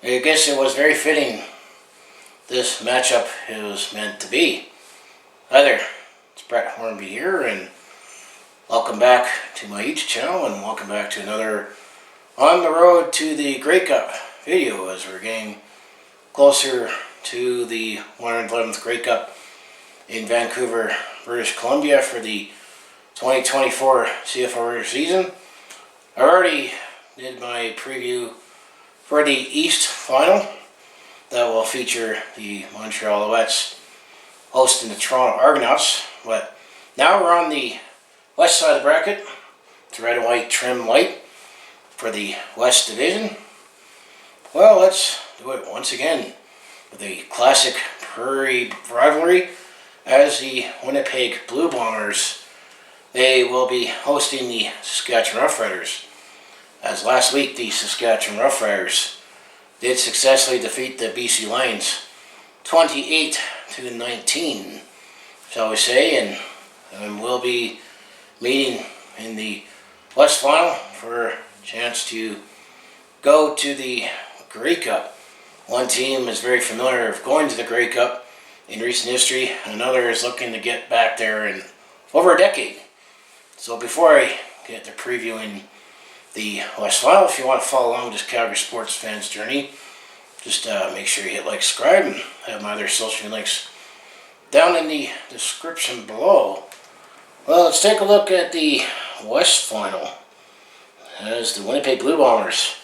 I guess it was very fitting this matchup it was meant to be. Hi there, it's Brett Hornby here, and welcome back to my YouTube channel, and welcome back to another On the Road to the Grey Cup video as we're getting closer to the 111th Grey Cup in Vancouver, British Columbia for the 2024 CFL regular season. I already did my preview for the East Final that will feature the Montreal Alouettes hosting the Toronto Argonauts, but now we're on the west side of the bracket. It's red and white trim light for the West Division. Well, let's do it once again with a classic Prairie rivalry as the Winnipeg Blue Bombers. They will be hosting the Saskatchewan Roughriders, as last week the Saskatchewan Roughriders did successfully defeat the BC Lions 28-19, shall we say, and we'll be meeting in the West Final for a chance to go to the Grey Cup. One team is very familiar of going to the Grey Cup in recent history, and another is looking to get back there in over a decade. So before I get to previewing the West Final, if you want to follow along this Calgary sports fans journey, just make sure you hit like, subscribe, and have my other social links down in the description below. Well, let's take a look at the West Final as the Winnipeg Blue Bombers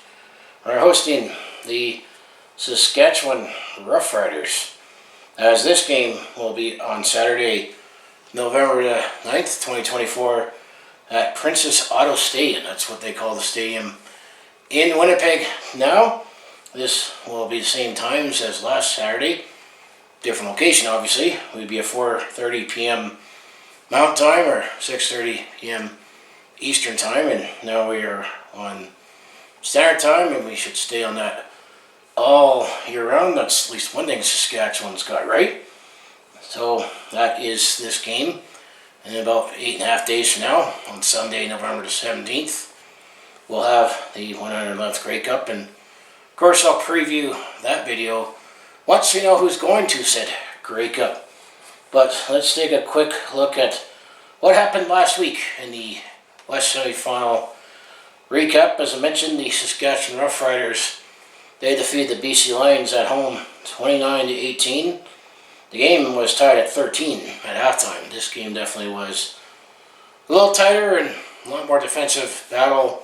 are hosting the Saskatchewan Roughriders, as this game will be on Saturday, November the 9th, 2024 at Princess Auto Stadium. That's what they call the stadium in Winnipeg now. This will be the same times as last Saturday. Different location, obviously. It would be at 4:30 p.m. Mountain Time or 6:30 p.m. Eastern Time, and now we are on Standard Time, and we should stay on that all year round. That's at least one thing Saskatchewan's got right. So that is this game. In about 8.5 days from now, on Sunday, November the 17th, we'll have the 111th Grey Cup, and of course I'll preview that video once we know who's going to said Grey Cup. But let's take a quick look at what happened last week in the West Semi-Final recap. As I mentioned, the Saskatchewan Roughriders, they defeated the BC Lions at home 29-18. The game was tied at 13 at halftime. This game definitely was a little tighter and a lot more defensive battle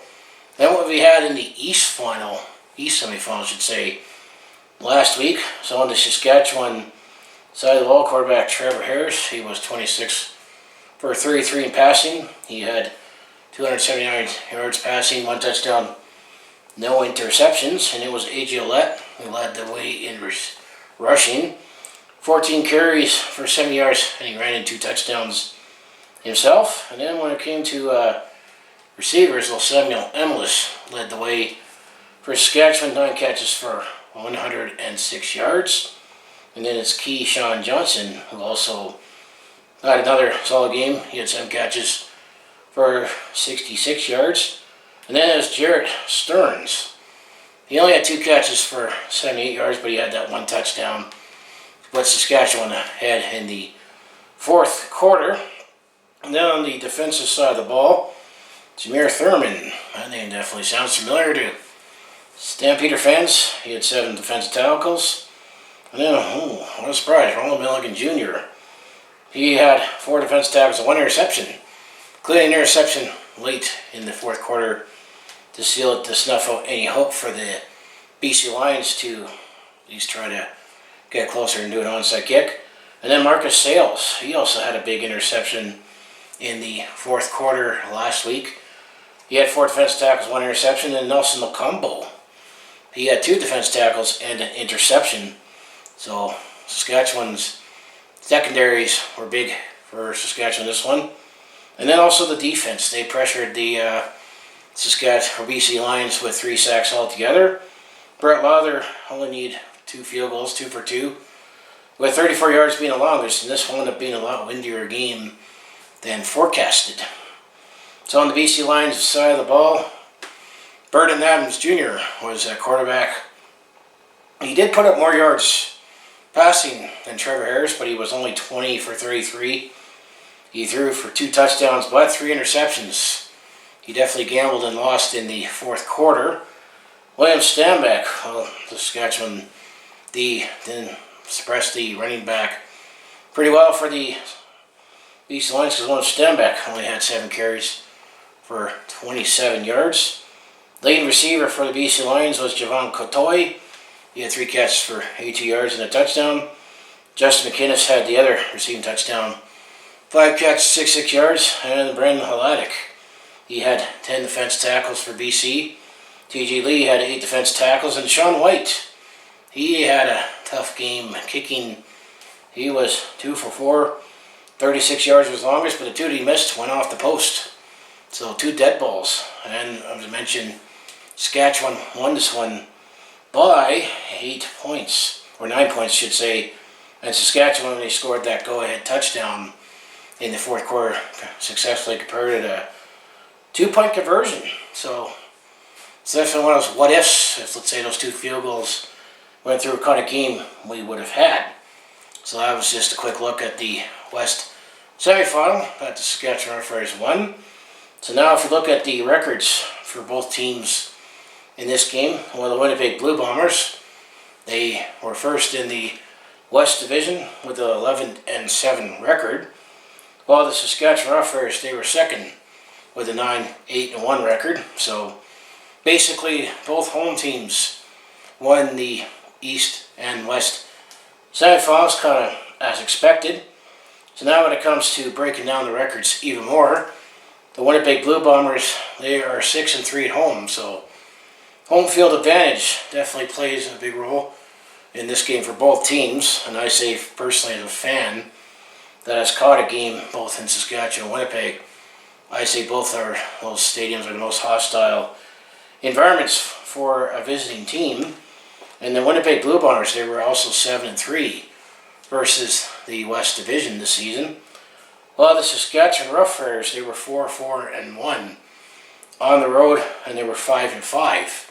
than what we had in the East semi-final, I should say, last week. So on the Saskatchewan side of the ball, quarterback Trevor Harris, he was 26 for 33 in passing. He had 279 yards passing, 1 touchdown, no interceptions, and it was A.J. Ouellette who led the way in rushing. 14 carries for 70 yards, and he ran in 2 touchdowns himself. And then when it came to receivers, Samuel Emlis led the way for Saskatchewan, 9 catches for 106 yards. And then it's Keyshawn Johnson, who also had another solid game. He had 7 catches for 66 yards. And then it was Jarrett Stearns. He only had 2 catches for 78 yards, but he had that 1 touchdown. But Saskatchewan ahead in the fourth quarter. And then on the defensive side of the ball, Jameer Thurman. That name definitely sounds familiar to Stampeder fans. He had 7 defensive tackles. And then, what a surprise, Ronald Milligan Jr. He had 4 defensive tackles and 1 interception, including an interception late in the fourth quarter to seal it, to snuff out any hope for the BC Lions to at least try to get closer and do an onside kick. And then Marcus Sales, he also had a big interception in the fourth quarter last week. He had 4 defensive tackles, 1 interception. And Nelson Macombo, he had 2 defensive tackles and an interception. So Saskatchewan's secondaries were big for Saskatchewan this one. And then also the defense. They pressured the Saskatchewan or BC Lions with 3 sacks altogether. Brett Lawler only needed 2 field goals, 2 for 2, with 34 yards being the longest, and this will end up being a lot windier game than forecasted. So on the BC Lions side of the ball, Burden Adams Jr. was at quarterback. He did put up more yards passing than Trevor Harris, but he was only 20 for 33. He threw for 2 touchdowns, but 3 interceptions. He definitely gambled and lost in the fourth quarter. William Stanback, well, the Saskatchewan then suppressed the running back pretty well for the BC Lions, because William Stanback only had 7 carries for 27 yards. Leading receiver for the BC Lions was Javon Kotoy. He had 3 catches for 82 yards and a touchdown. Justin McInnes had the other receiving touchdown, 5 catches, 66 yards. And Brendan Haladic, he had 10 defense tackles for BC. TJ Lee had 8 defense tackles. And Sean White, he had a tough game kicking. He was 2 for 4. 36 yards was longest, but the 2 that he missed went off the post. So 2 dead balls. And as I mentioned, Saskatchewan won this one by 8 points, or 9 points, I should say. And Saskatchewan, when they scored that go-ahead touchdown in the fourth quarter, successfully converted a 2-point conversion. So it's definitely one of those what-ifs. If, let's say, those 2 field goals went through, what kind of game we would have had. So that was just a quick look at the West semifinal that the Saskatchewan Roughriders won. So now if you look at the records for both teams in this game, well, the Winnipeg Blue Bombers, they were first in the West Division with an 11-7 record, while the Saskatchewan Roughriders, they were second with a 9-8-1 record. So basically both home teams won the East and West semifinals, kind of as expected. So now when it comes to breaking down the records even more, the Winnipeg Blue Bombers, they are 6-3 at home, so home field advantage definitely plays a big role in this game for both teams. And I say personally, as a fan that has caught a game both in Saskatchewan and Winnipeg, I say both those stadiums are the most hostile environments for a visiting team. And the Winnipeg Blue Bombers, they were also 7-3 versus the West Division this season. While the Saskatchewan Roughriders, they were 4-1 on the road, and they were 5-5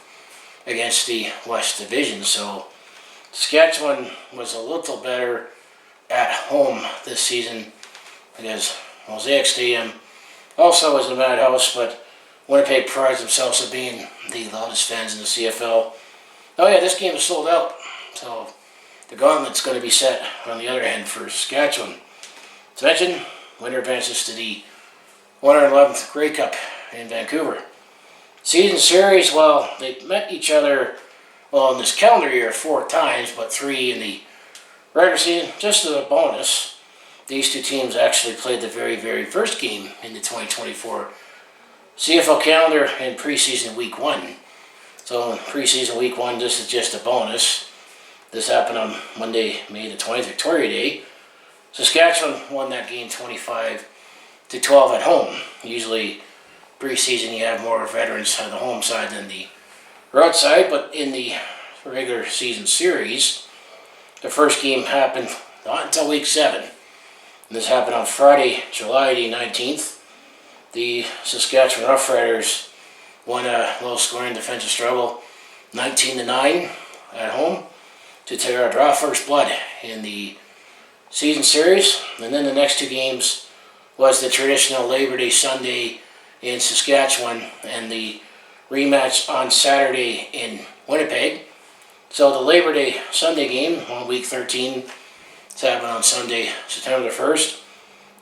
against the West Division. So Saskatchewan was a little better at home this season because Mosaic Stadium also was a madhouse, but Winnipeg prides themselves on being the loudest fans in the CFL. Oh yeah, this game is sold out, so the gauntlet's going to be set on the other end for Saskatchewan. To mention, winner advances to the 111th Grey Cup in Vancouver. Season series, well, they met each other, well, in this calendar year 4 times, but 3 in the regular season. Just as a bonus, these 2 teams actually played the very, very first game in the 2024 CFL calendar in preseason week 1. So in preseason week 1, this is just a bonus. This happened on Monday, May the 20th, Victoria Day. Saskatchewan won that game 25-12 at home. Usually preseason you have more veterans on the home side than the road side, but in the regular season series, the first game happened not until week 7. And this happened on Friday, July the 19th. The Saskatchewan Roughriders won a low-scoring defensive struggle, 19-9 at home, to draw first blood in the season series. And then the next 2 games was the traditional Labor Day Sunday in Saskatchewan and the rematch on Saturday in Winnipeg. So the Labor Day Sunday game on week 13, it's happened on Sunday, September the 1st.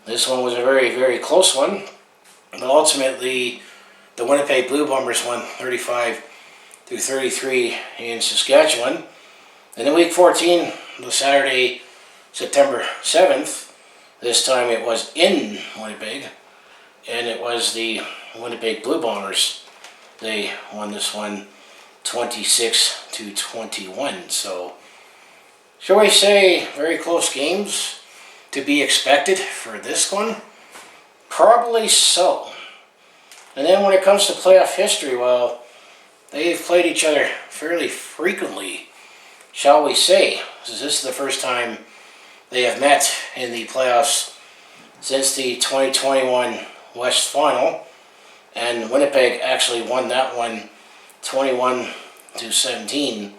This one was a very, very close one, but ultimately the Winnipeg Blue Bombers won 35-33 in Saskatchewan. And then week 14, the Saturday, September 7th, this time it was in Winnipeg, and it was the Winnipeg Blue Bombers. They won this one 26-21. So, shall we say, very close games to be expected for this one? Probably so. And then when it comes to playoff history, well, they've played each other fairly frequently, shall we say. This is the first time they have met in the playoffs since the 2021 West Final, and Winnipeg actually won that one 21-17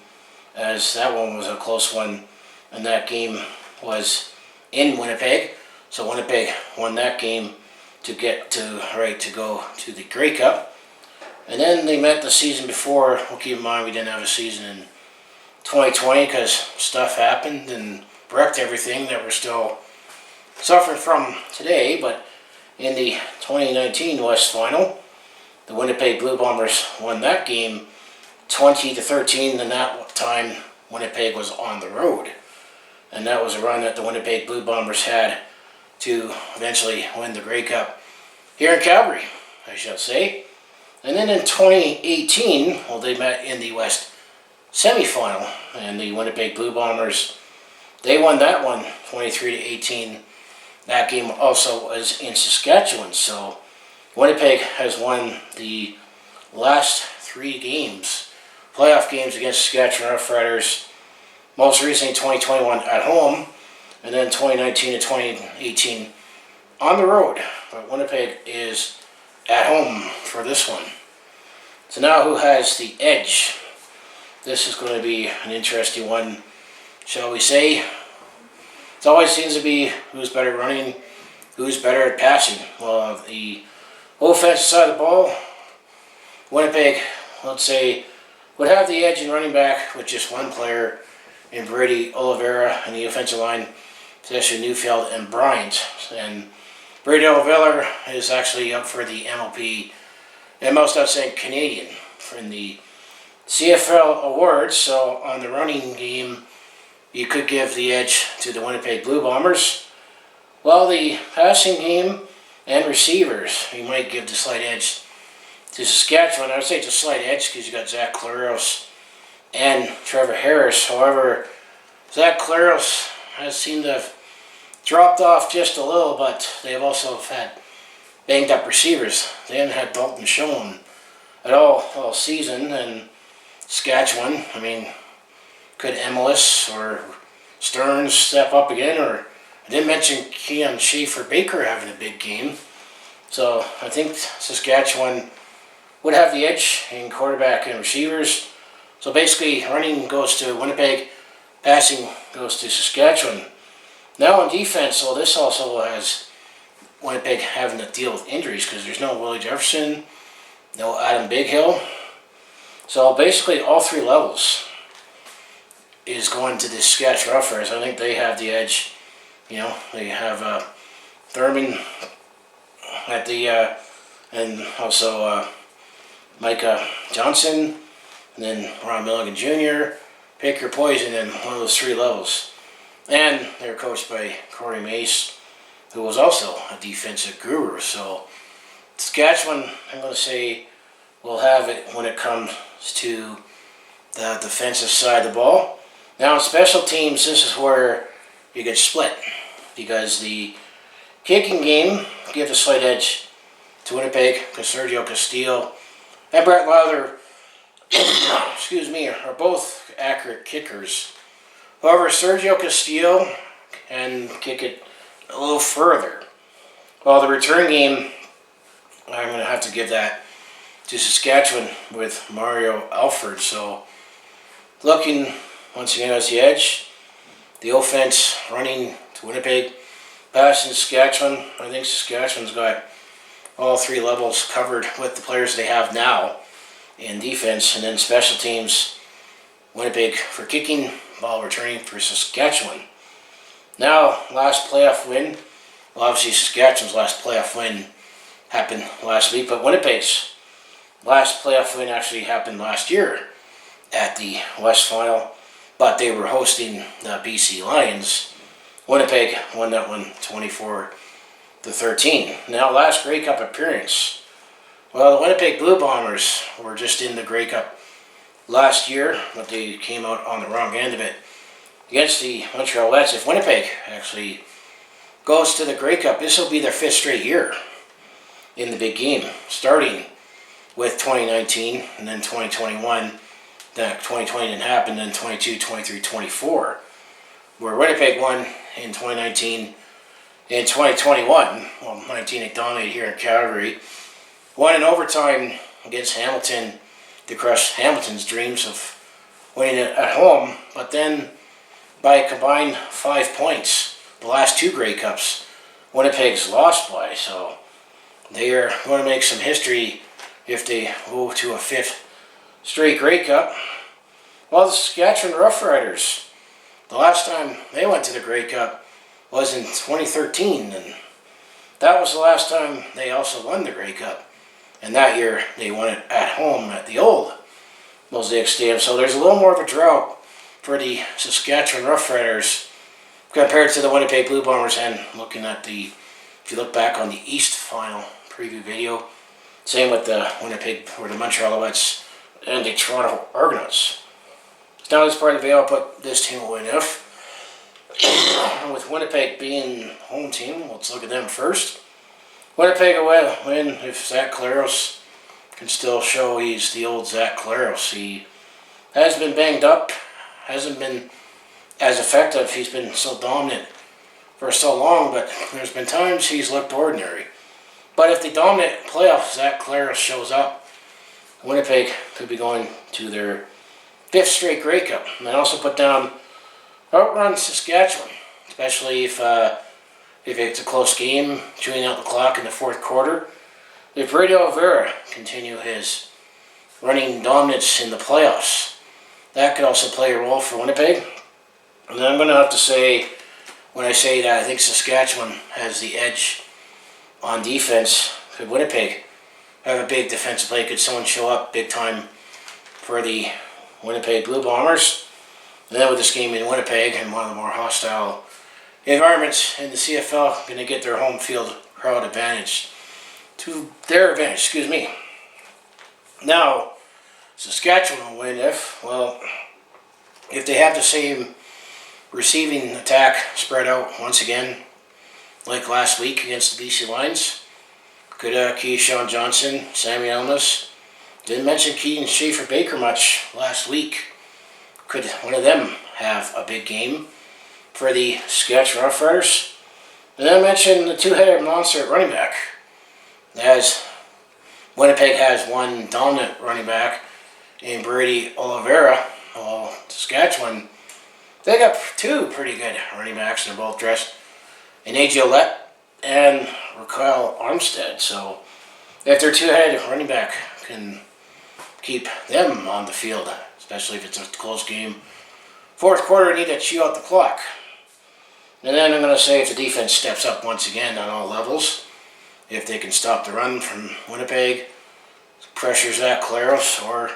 as that one was a close one, and that game was in Winnipeg. So Winnipeg won that game to get to go to the Grey Cup. And then they met the season before. Well, keep in mind we didn't have a season in 2020 because stuff happened and wrecked everything that we're still suffering from today. But in the 2019 West Final, the Winnipeg Blue Bombers won that game 20-13, and that time Winnipeg was on the road. And that was a run that the Winnipeg Blue Bombers had to eventually win the Grey Cup here in Calgary, I shall say. And then in 2018, well, they met in the West semifinal, and the Winnipeg Blue Bombers, they won that one 23-18. That game also was in Saskatchewan, so Winnipeg has won the last 3 games, playoff games against Saskatchewan Roughriders, most recently 2021 at home, and then 2019 and 2018 on the road. But Winnipeg is at home for this one. So now who has the edge? This is going to be an interesting one, shall we say. It always seems to be who's better running, who's better at passing. Well, the offensive side of the ball, Winnipeg, let's say, would have the edge in running back with just one player in Brady Oliveira, and the offensive line, Tesha Newfield and Bryant. And Brady Oliveira is actually up for the MLP and most outstanding Canadian in the CFL awards. So on the running game, you could give the edge to the Winnipeg Blue Bombers. While the passing game and receivers, you might give the slight edge to Saskatchewan. I would say it's a slight edge because you got Zach Claros and Trevor Harris. However, Zach Claros has seemed to have dropped off just a little, but they've also had banged up receivers. They haven't had Dalton Schoen at all season, and Saskatchewan, I mean, could Emilus or Stearns step up again? Or I didn't mention Keon Schaefer-Baker having a big game. So I think Saskatchewan would have the edge in quarterback and receivers. So basically, running goes to Winnipeg, passing goes to Saskatchewan. Now on defense, so this also has Winnipeg having to deal with injuries because there's no Willie Jefferson, no Adam Bighill. So basically all 3 levels is going to the Saskatchewan Roughriders. I think they have the edge. You know, they have Thurman at the, and also Micah Johnson, and then Ron Milligan Jr., pick your poison in one of those 3 levels. And they're coached by Corey Mace, who was also a defensive guru. So Saskatchewan, I'm going to say, will have it when it comes to the defensive side of the ball. Now in special teams, this is where you get split, because the kicking game gives a slight edge to Winnipeg because Sergio Castillo and Brett Lowther excuse me, are both accurate kickers. However, Sergio Castillo can kick it a little further. Well, the return game, I'm going to have to give that to Saskatchewan with Mario Alford. So, looking once again as the edge, the offense running to Winnipeg, passing Saskatchewan. I think Saskatchewan's got all 3 levels covered with the players they have now in defense, and then special teams, Winnipeg for kicking, ball returning for Saskatchewan. Now, last playoff win. Well, obviously Saskatchewan's last playoff win happened last week, but Winnipeg's last playoff win actually happened last year at the West Final, but they were hosting the BC Lions. Winnipeg won that one 24-13. Now, last Grey Cup appearance. Well, the Winnipeg Blue Bombers were just in the Grey Cup last year, but they came out on the wrong end of it against the Montreal Wets. If Winnipeg actually goes to the Grey Cup, this will be their 5th straight year in the big game, starting with 2019 and then 2021. Then 2020 didn't happen, then 22, 23, 24, where Winnipeg won in 2019. In 2021, well, 19 they dominated here in Calgary, won in overtime against Hamilton to crush Hamilton's dreams of winning it at home, but then by a combined 5 points, the last two Grey Cups, Winnipeg's lost by. So they are going to make some history if they go to a fifth straight Grey Cup. Well, the Saskatchewan Roughriders, the last time they went to the Grey Cup was in 2013, and that was the last time they also won the Grey Cup. And that year they won it at home at the old Mosaic Stadium. So there's a little more of a drought for the Saskatchewan Roughriders compared to the Winnipeg Blue Bombers. And looking at the, if you look back on the East final preview video, same with the Winnipeg or the Montreal Alouettes and the Toronto Argonauts. Now this part of the video, I'll put this team will win if. With Winnipeg being home team, let's look at them first. Winnipeg will win if Zach Collaros can still show he's the old Zach Collaros. He has been banged up, hasn't been as effective. He's been so dominant for so long, but there's been times he's looked ordinary. But if the dominant playoff Zach Collaros shows up, Winnipeg could be going to their fifth straight Grey Cup. And I also put down outrun Saskatchewan, especially if it's a close game, chewing out the clock in the fourth quarter. If Brady Oliveira continue his running dominance in the playoffs, that could also play a role for Winnipeg. And then I'm going to have to say, when I say that I think Saskatchewan has the edge on defense, could Winnipeg have a big defensive play? Could someone show up big time for the Winnipeg Blue Bombers? And then with this game in Winnipeg and one of the more hostile environments in the CFL, going to get their home field crowd advantage to their advantage, Now, Saskatchewan will win if they have the same receiving attack spread out once again, like last week against the BC Lions. Could Keyshawn Johnson, Sammy Elmas, didn't mention Keaton Schaefer-Baker much last week. Could one of them have a big game for the Saskatchewan Roughriders? And then I mentioned the two-headed monster at running back. As Winnipeg has one dominant running back in Brady Oliveira, well, Saskatchewan, they got two pretty good running backs. They're both dressed in A.J. Ouellette and Raquel Armstead. So if their two-headed running back can keep them on the field, especially if it's a close game, fourth quarter, need to chew out the clock. And then I'm going to say if the defense steps up once again on all levels, if they can stop the run from Winnipeg, pressure Zach Collaros, or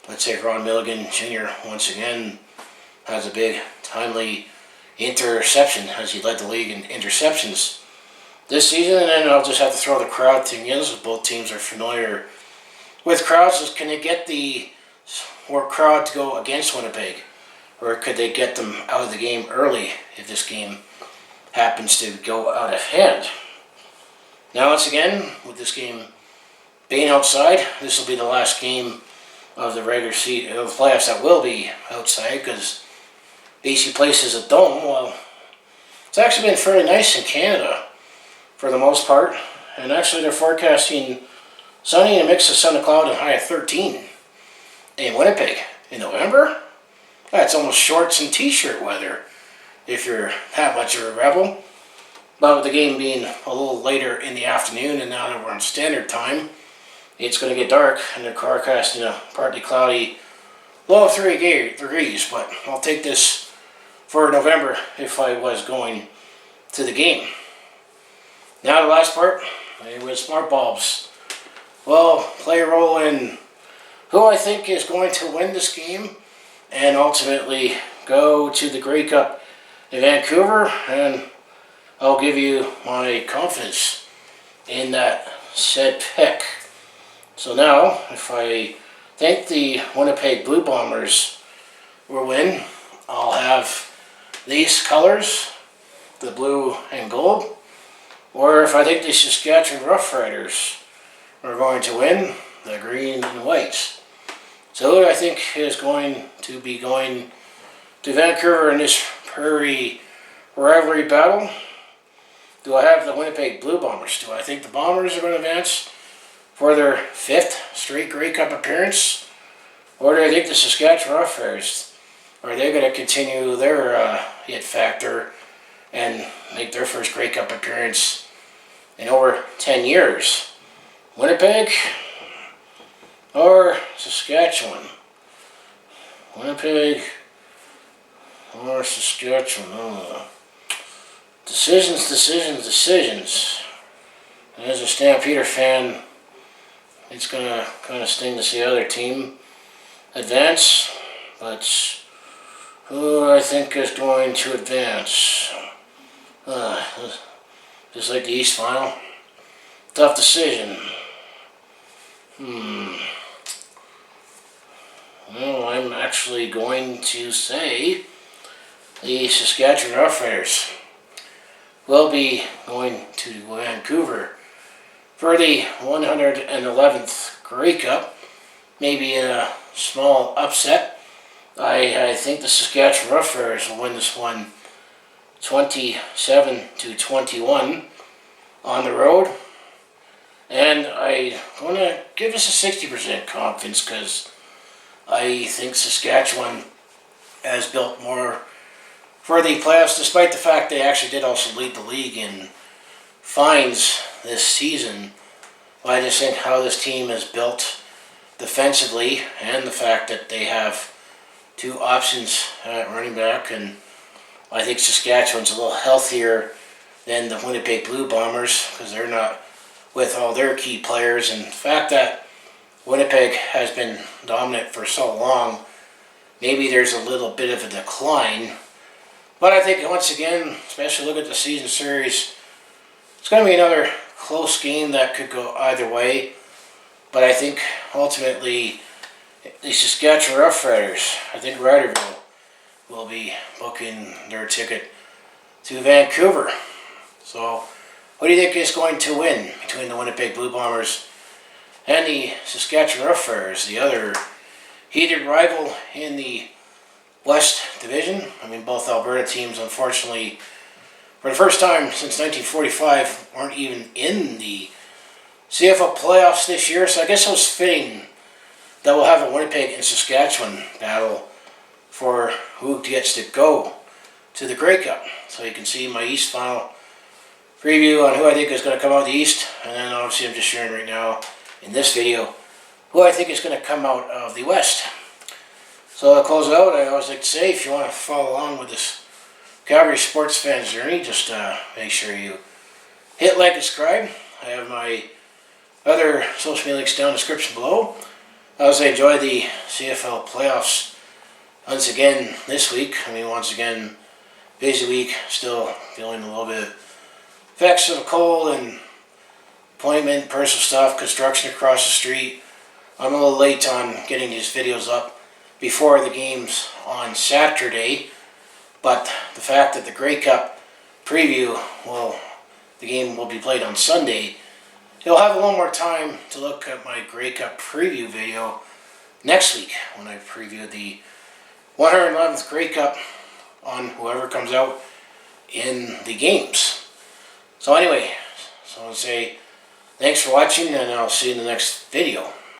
let's say Ron Milligan Jr. once again has a big, timely interception as he led the league in interceptions this season. And then I'll just have to throw the crowd thing in, so both teams are familiar with crowds. Can they get the crowd to go against Winnipeg, or could they get them out of the game early if this game happens to go out of hand? Now, once again, with this game being outside, this will be the last game of the regular season of the playoffs that will be outside, because BC places a dome. Well, it's actually been fairly nice in Canada for the most part, and actually they're forecasting sunny and a mix of sun and cloud and high of 13 in Winnipeg in November. That's almost shorts and t-shirt weather if you're that much of a rebel. But with the game being a little later in the afternoon, and now that we're on standard time, it's going to get dark, and they're forecasting a partly cloudy low of 3 degrees. But I'll take this for November if I was going to the game. Now the last part, with smart bulbs, will play a role in who I think is going to win this game and ultimately go to the Grey Cup in Vancouver. And I'll give you my confidence in that said pick. So now, if I think the Winnipeg Blue Bombers will win, I'll have these colors, the blue and gold. Or if I think the Saskatchewan Roughriders are going to win, the green and white. So who I think is going to be going to Vancouver in this Prairie rivalry battle? Do I have the Winnipeg Blue Bombers? Do I think the Bombers are going to advance for their fifth straight Grey Cup appearance? Or do I think the Saskatchewan Roughriders, are they going to continue their hit factor and make their first Grey Cup appearance in over 10 years? Winnipeg or Saskatchewan? Winnipeg or Saskatchewan? Oh. Decisions. And as a Stampeder fan, it's going to kind of sting to see the other team advance. But who I think is going to advance? Just like the East Final. Tough decision. Well, I'm actually going to say the Saskatchewan Roughriders will be going to Vancouver for the 111th Grey Cup. Maybe in a small upset. I think the Saskatchewan Roughriders will win this one 27-21 on the road. And I'm going to give us a 60% confidence because I think Saskatchewan has built more for the playoffs, despite the fact they actually did also lead the league in fines this season. I just think how this team is built defensively and the fact that they have two options at running back, and I think Saskatchewan's a little healthier than the Winnipeg Blue Bombers because they're not with all their key players, and the fact that Winnipeg has been dominant for so long, maybe there's a little bit of a decline. But I think once again, especially look at the season series, it's going to be another close game that could go either way. But I think ultimately the Saskatchewan Roughriders, I think Rivalry will be booking their ticket to Vancouver. So what do you think is going to win between the Winnipeg Blue Bombers and the Saskatchewan Roughriders, the other heated rival in the West Division? I mean, both Alberta teams, unfortunately, for the first time since 1945, weren't even in the CFL playoffs this year, so I guess it was fitting that we'll have a Winnipeg and Saskatchewan battle for who gets to go to the Grey Cup. So you can see my East Final preview on who I think is going to come out of the East, and then obviously I'm just sharing right now in this video who I think is going to come out of the West. So to close it out, I always like to say, if you want to follow along with this Calgary sports fan's journey, just make sure you hit like and subscribe. I have my other social media links down in the description below. As I enjoy the CFL playoffs once again this week. I mean, once again, busy week, still feeling a little bit effects of the cold and appointment, personal stuff, construction across the street. I'm a little late on getting these videos up before the games on Saturday, but the fact that the Grey Cup preview, the game will be played on Sunday, you'll have a little more time to look at my Grey Cup preview video next week when I preview the 111th Grey Cup on whoever comes out in the games. So anyway, so I'll say thanks for watching, and I'll see you in the next video.